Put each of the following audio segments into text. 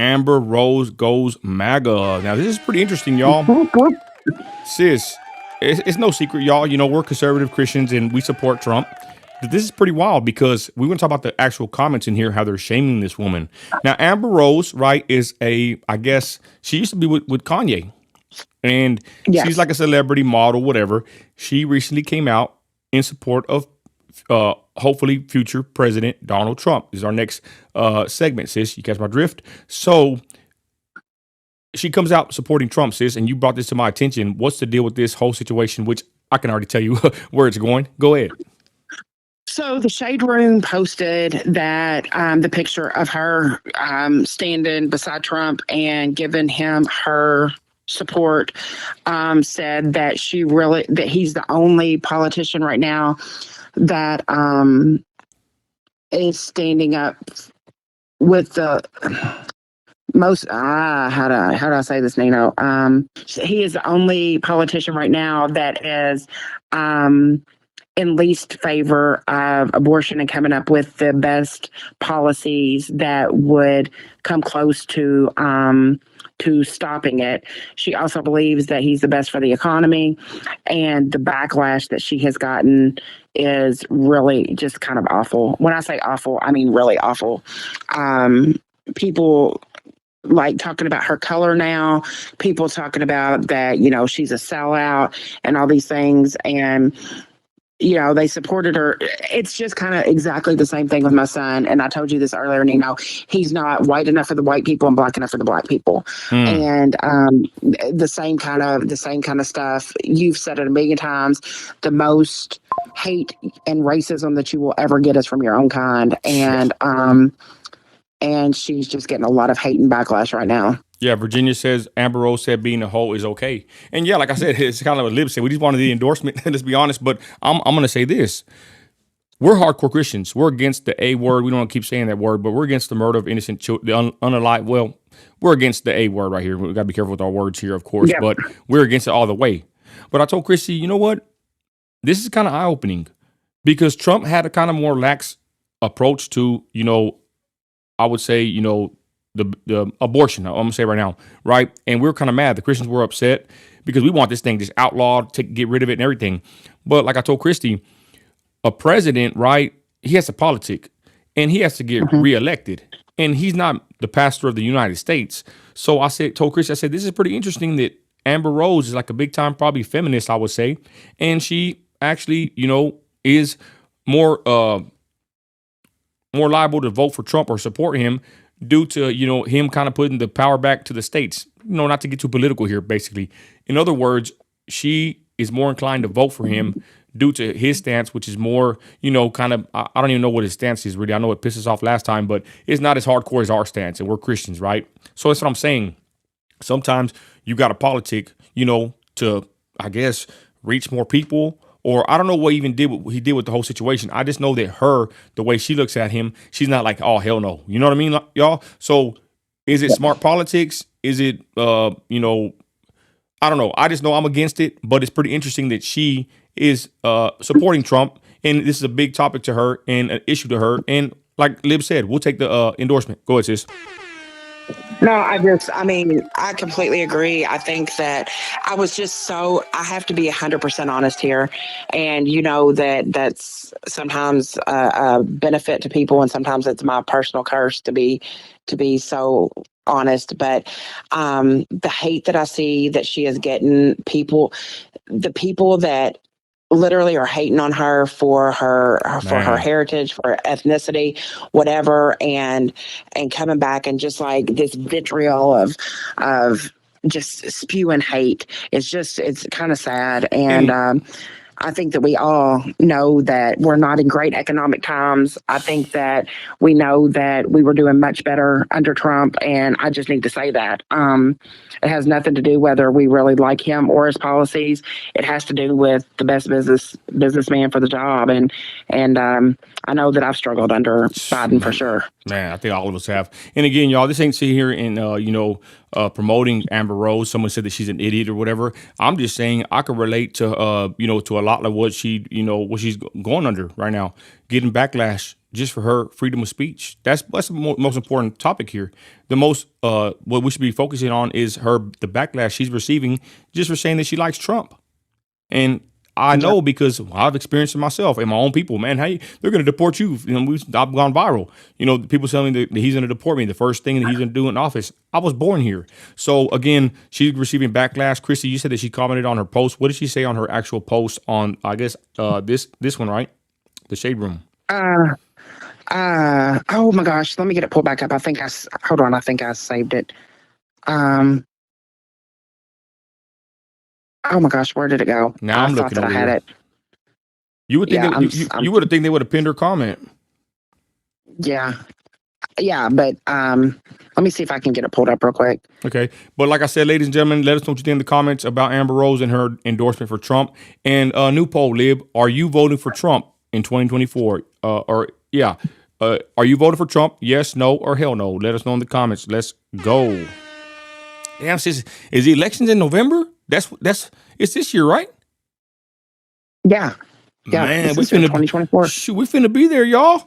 Amber Rose goes MAGA. Now, this is pretty interesting, y'all. Sis, it's no secret, y'all. You know, we're conservative Christians and we support Trump. But this is pretty wild because we want to talk about the actual comments in here, how they're shaming this woman. Now, Amber Rose, right, is I guess, she used to be with Kanye. And she's Yes. like a celebrity model, whatever. She recently came out in support of hopefully future President Donald Trump. This is our next segment, sis. You catch my drift? So she comes out supporting Trump, sis, and you brought this to my attention. What's the deal with this whole situation, which I can already tell you where it's going? Go ahead. So the Shade Room posted that the picture of her standing beside Trump and giving him her support, said that that he's the only politician right now that is standing up with the most how do I say this, Nino? He is the only politician right now that is in least favor of abortion and coming up with the best policies that would come close to stopping it. She also believes that he's the best for the economy, and the backlash that she has gotten is really just kind of awful. When I say awful, I mean really awful. People like talking about her color now, people talking about that, she's a sellout and all these things. And they supported her. It's just kind of exactly the same thing with my son. And I told you this earlier, he's not white enough for the white people and black enough for the black people. And the same kind of stuff. You've said it a million times. The most hate and racism that you will ever get is from your own kind. And she's just getting a lot of hate and backlash right now. Yeah, Virginia says Amber Rose said being a hoe is okay. And yeah, like I said, it's kind of what Lib said. We just wanted the endorsement, let's be honest. But I'm going to say this. We're hardcore Christians. We're against the A word. We don't want to keep saying that word, but we're against the murder of innocent children, unalive. Well, we're against the A word right here. We've got to be careful with our words here, of course, but we're against it all the way. But I told Chrissy, you know what? This is kind of eye-opening because Trump had a kind of more lax approach to, I would say, the abortion, I'm gonna say right now, right? And we're kind of mad. The Christians were upset because we want this thing just outlawed, to get rid of it and everything. But like I told Christy, a president, right? He has to politic and he has to get reelected. And he's not the pastor of the United States. So told Christy, I said, this is pretty interesting that Amber Rose is like a big time, probably feminist, I would say. And she actually, is more liable to vote for Trump or support him due to, him kind of putting the power back to the states. Not to get too political here, basically. In other words, she is more inclined to vote for him due to his stance, which is more, kind of, I don't even know what his stance is really. I know it pisses off last time, but it's not as hardcore as our stance, and we're Christians, right? So that's what I'm saying. Sometimes you got to politic, to, I guess, reach more people. Or I don't know what he did with the whole situation. I just know that the way she looks at him, she's not like, oh, hell no. You know what I mean, y'all? So is it smart politics? Is it, I don't know. I just know I'm against it. But it's pretty interesting that she is supporting Trump. And this is a big topic to her and an issue to her. And like Lib said, we'll take the endorsement. Go ahead, sis. No, I completely agree. I think that I have to be 100% honest here. And that's sometimes a benefit to people and sometimes it's my personal curse to be so honest. But the hate that I see that she is getting, the people that literally are hating on her for her heritage, for her ethnicity, whatever, and coming back and just like this vitriol of just spewing hate. It's kind of sad. And I think that we all know that we're not in great economic times. I think that we know that we were doing much better under Trump, and I just need to say that. It has nothing to do whether we really like him or his policies. It has to do with the best businessman for the job, and I know that I've struggled under Biden for sure. Man, I think all of us have. And again, y'all, this ain't sitting here and promoting Amber Rose. Someone said that she's an idiot or whatever. I'm just saying I can relate to to a lot of what she's going under right now, getting backlash just for her freedom of speech. That's the most important topic here. The most what we should be focusing on is the backlash she's receiving just for saying that she likes Trump. And I know because I've experienced it myself and my own people. Man, they're going to deport you. I've gone viral. People telling me that he's going to deport me. The first thing that he's going to do in office. I was born here. So again, she's receiving backlash. Christy, you said that she commented on her post. What did she say on her actual post on? I guess this one, right? The Shade Room. Oh my gosh, let me get it pulled back up. Hold on. I think I saved it. Oh my gosh, where did it go? Now I'm looking that over I had here. it. You would think you would have think they would have pinned her comment. Yeah, but let me see if I can get it pulled up real quick. Okay, but like I said, ladies and gentlemen, let us know what you think in the comments about Amber Rose and her endorsement for Trump. And new poll, Lib, are you voting for Trump in 2024? Are you voting for Trump? Yes, no, or hell no? Let us know in the comments. Let's go. Damn, sis, is the elections in November? It's this year, right? Yeah. Man, we finna 2024. Shoot, we finna be there, y'all.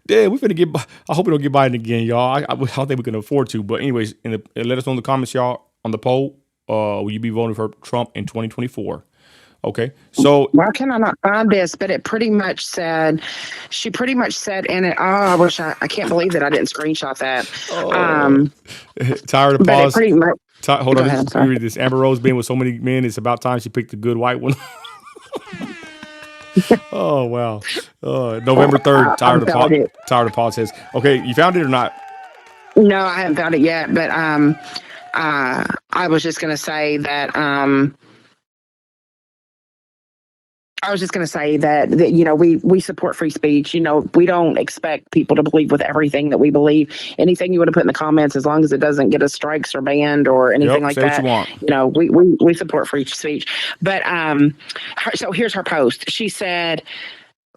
Damn, we finna get. I hope we don't get Biden again, y'all. I don't think we can afford to. But anyways, let us know in the comments, y'all, on the poll. Will you be voting for Trump in 2024? Okay, so why can I not find this? But it pretty much said, she pretty much said in it. Oh, I can't believe that I didn't screenshot that. Tired of pause. Pretty much. Hold on, let me read this. Amber Rose being with so many men, it's about time she picked a good white one. Oh wow! November 3rd. Tired of pause says. Okay, you found it or not? No, I haven't found it yet. But I was just gonna say that we support free speech. We don't expect people to believe with everything that we believe. Anything you want to put in the comments, as long as it doesn't get us strikes or banned or anything like that. What you want. We support free speech. But so here's her post. She said,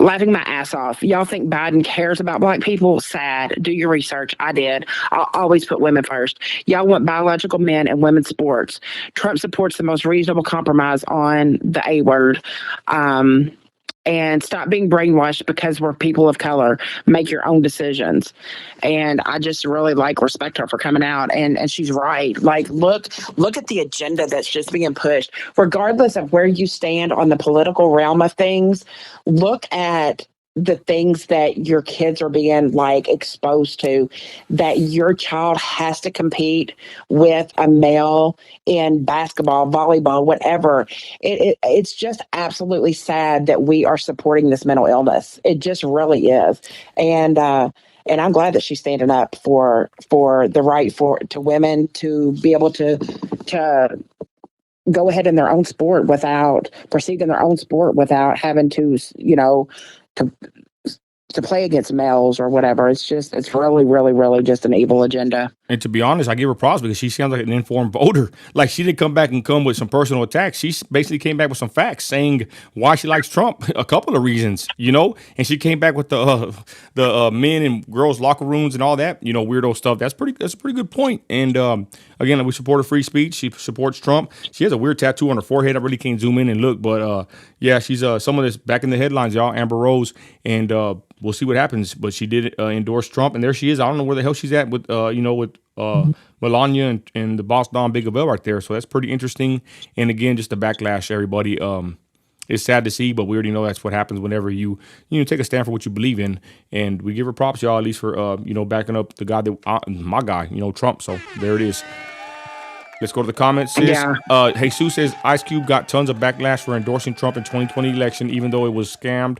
laughing my ass off. Y'all think Biden cares about black people? Sad. Do your research. I did. I'll always put women first. Y'all want biological men and women's sports. Trump supports the most reasonable compromise on the A word. And stop being brainwashed because we're people of color. Make your own decisions. And I just really respect her for coming out. And she's right. Look at the agenda that's just being pushed. Regardless of where you stand on the political realm of things, look at the things that your kids are being exposed to, that your child has to compete with a male in basketball, volleyball, whatever. It's just absolutely sad that we are supporting this mental illness. It just really is. And I'm glad that she's standing up for the right to women to be able to go ahead in their own sport without proceed in their own sport without having to to play against males or whatever. It's really, really, really just an evil agenda. And to be honest, I give her props because she sounds like an informed voter. She didn't come with some personal attacks. She basically came back with some facts saying why she likes Trump. A couple of reasons, and she came back with the men and girls locker rooms and all that, weirdo stuff. That's a pretty good point. And again, we support her free speech. She supports Trump. She has a weird tattoo on her forehead. I really can't zoom in and look, but yeah, she's someone that's back in the headlines, y'all. Amber Rose, and we'll see what happens. But she did endorse Trump, and there she is. I don't know where the hell she's at with Melania and the boss Don Bigabell right there. So that's pretty interesting. And again, just the backlash, everybody. It's sad to see, but we already know that's what happens whenever you take a stand for what you believe in. And we give her props, y'all, at least for backing up the guy my guy, Trump. So there it is. Let's go to the comments. Sis. Yeah. Jesus says Ice Cube got tons of backlash for endorsing Trump in 2020 election, even though it was scammed.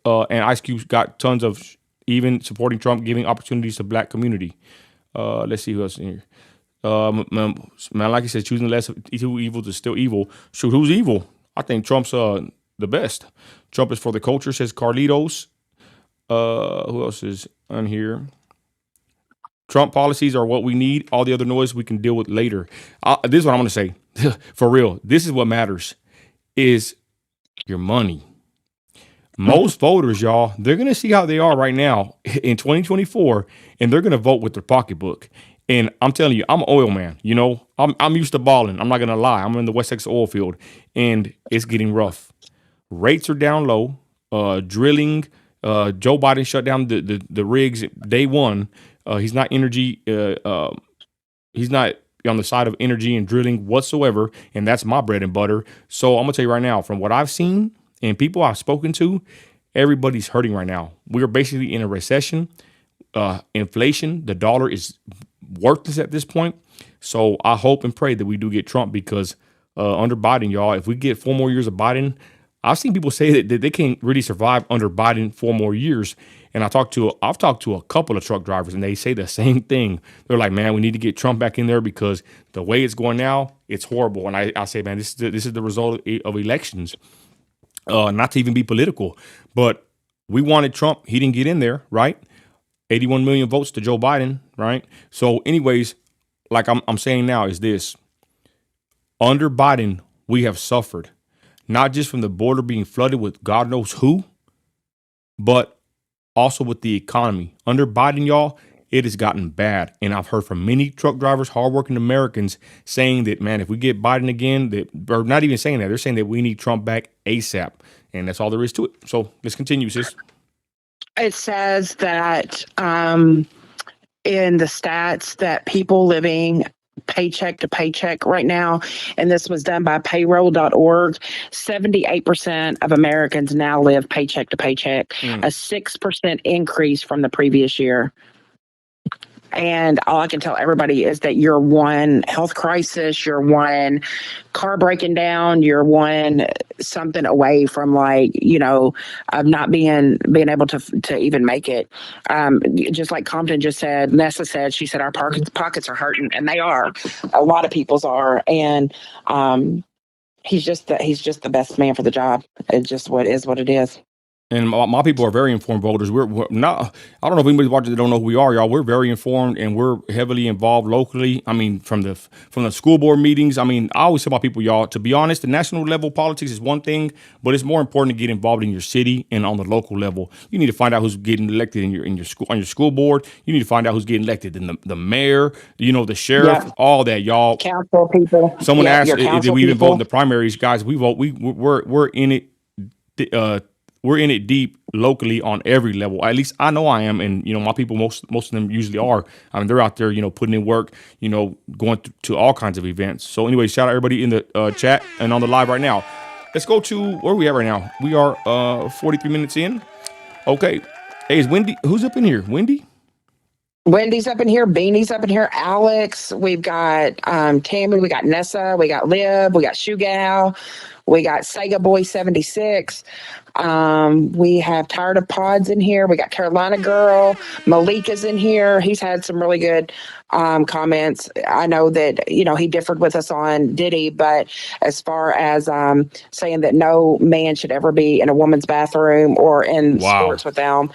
And Ice Cube got tons of even supporting Trump, giving opportunities to black community. Let's see who else in here. Man, like he says, choosing less of two evils is still evil. Shoot, who's evil? I think Trump's the best. Trump is for the culture, says Carlitos. Who else is on here? Trump policies are what we need. All the other noise we can deal with later. This is what I'm going to say. For real. This is what matters is your money. Most voters, y'all, they're going to see how they are right now in 2024, and they're going to vote with their pocketbook. And I'm telling you, I'm an oil man. I'm used to balling. I'm not going to lie. I'm in the West Texas oil field, and it's getting rough. Rates are down low. Drilling, Joe Biden shut down the rigs day one. He's not energy. He's not on the side of energy and drilling whatsoever, and that's my bread and butter. So I'm gonna tell you right now, from what I've seen and people I've spoken to, everybody's hurting right now. We're basically in a recession. Inflation, the dollar is worthless at this point. So I hope and pray that we do get Trump, because under Biden, y'all, if we get 4 more years of Biden, I've seen people say that they can't really survive under Biden 4 more years. And I've talked to a couple of truck drivers, and they say the same thing. They're like, man, we need to get Trump back in there, because the way it's going now, it's horrible. And I say, man, this is the result of elections. Not to even be political, but we wanted Trump. He didn't get in there, right? 81 million votes to Joe Biden, right? So anyways, like I'm saying now is this. Under Biden, we have suffered, not just from the border being flooded with God knows who, but also with the economy. Under Biden, y'all, it has gotten bad. And I've heard from many truck drivers, hardworking Americans, saying that, man, if we get Biden again, or not even saying that, they're saying that we need Trump back ASAP. And that's all there is to it. So let's continue, sis. It says that in the stats that people living paycheck to paycheck right now, and this was done by payroll.org, 78% of Americans now live paycheck to paycheck, a 6% increase from the previous year. And all I can tell everybody is that you're one health crisis, you're one car breaking down, you're one something away from, like, of not being able to even make it. Just like Compton just said, Nessa said, she said our pockets are hurting, and they are. A lot of people's are, and he's just the best man for the job. It's just what it is. And my people are very informed voters. We're not. I don't know if anybody's watching that don't know who we are, y'all. We're very informed, and we're heavily involved locally. I mean, from the school board meetings. I mean, I always tell my people, y'all, to be honest, the national level politics is one thing, but it's more important to get involved in your city and on the local level. You need to find out who's getting elected in your school, on your school board. You need to find out who's getting elected, and the mayor, the sheriff, all that, y'all. Council people. Someone asked if we even vote in the primaries, guys. We vote. We're in it. We're in it deep locally on every level. At least I know I am, and my people, most of them usually are. I mean, they're out there, putting in work, going to all kinds of events. So anyway, shout out everybody in the chat and on the live right now. Let's go to where are we at right now. We are 43 minutes in. Okay, hey, is Wendy? Who's up in here? Wendy's up in here. Beanie's up in here. Alex. We've got Tammy. We got Nessa. We got Lib. We got Shoe Gal. We got Sega Boy 76. We have Tired of Pods in here. We got Carolina Girl. Malika's in here. He's had some really good comments. I know that, he differed with us on Diddy, but as far as saying that no man should ever be in a woman's bathroom or in sports with them,